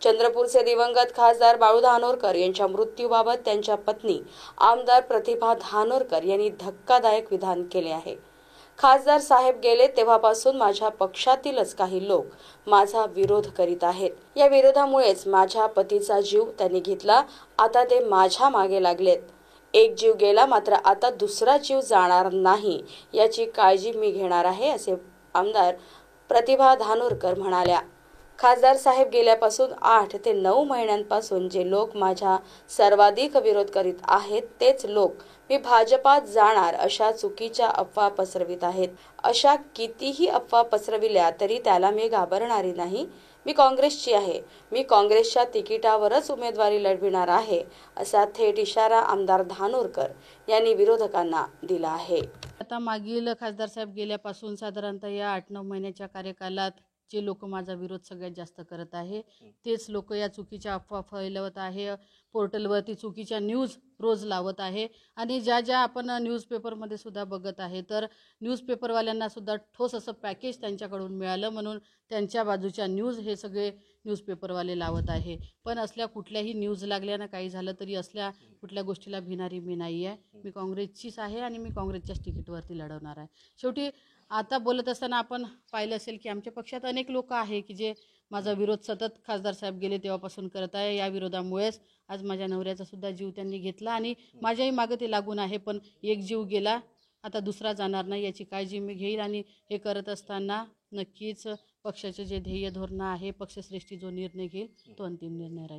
चंद्रपूरचे दिवंगत खासदार बाळू धानोरकर यांच्या मृत्यूबाबत त्यांच्या पत्नी आमदार प्रतिभा धानोरकर यांनी धक्कादायक विधान केले आहे। खासदार साहेब गेले तेव्हापासून माझ्या पक्षातीलच काही लोक माझा विरोध करीत आहेत। या विरोधामुळेच माझ्या पतीचा जीव त्यांनी घेतला। आता ते माझ्या मागे लागलेत। एक जीव गेला, मात्र आता दुसरा जीव जाणार नाही याची काळजी मी घेणार आहे, असे आमदार प्रतिभा धानोरकर म्हणाल्या। खासदार साहेब गेल्यापासून 8 ते 9 महिन्यांपासून जे लोक माझ्या सर्वाधिक विरोध करीत आहेत तेच लोक मी भाजपात जाणार अशा चुकीच्या अफवा पसरवित आहेत। अशा कितीही अफवा पसरविल्या तरी त्याला मी घाबरणारी नाही। मी काँग्रेसची आहे। मी काँग्रेसच्या तिकिटावरच उमेदवारी लढविणार आहे, असा थेट इशारा आमदार धानोरकर यांनी विरोधकांना दिला आहे। आता मागील खासदार साहेब गेल्यापासून साधारणतः या 8-9 महिन्याच्या कार्यकालात जे लोक माझा विरोध सगळ्यात जास्त करत आहे तेच लोक या चुकीच्या अफवा फैलवत आहे। पोर्टलवरती चुकीच्या न्यूज रोज लावत आहे आणि ज्या आपण न्यूजपेपरमध्ये सुद्धा बघत आहे तर न्यूजपेपरवाल्यांना सुद्धा ठोस असं पॅकेज त्यांच्याकडून मिळालं म्हणून त्यांच्या बाजूच्या न्यूज हे सगळे न्यूजपेपरवाले लावत आहे। पण असल्या कुठल्याही न्यूज लागल्यानं काही झालं तरी असल्या कुठल्या गोष्टीला भिणारी मी नाही आहे। मी काँग्रेसचीच आहे आणि मी काँग्रेसच्याच तिकीटवरती लढवणार आहे। शेवटी आता बोलत असताना आपण पाहिलं असेल की आमच्या पक्षात अनेक लोक आहे की जे माझा विरोध सतत खासदार साहेब गेले तेव्हापासून करत आहे। या विरोधामुळेच आज माझ्या नवऱ्याचा सुद्धा जीव त्यांनी घेतला आणि माझ्याही मागे ते लागून आहे। पण एक जीव गेला, आता दुसरा जाणार नाही याची काळजी मी घेईल आणि हे करत असताना नक्कीच पक्षाचे जे ध्येय धोरण आहे, पक्षश्रेष्ठी जो निर्णय घेईल तो अंतिम निर्णय राहील।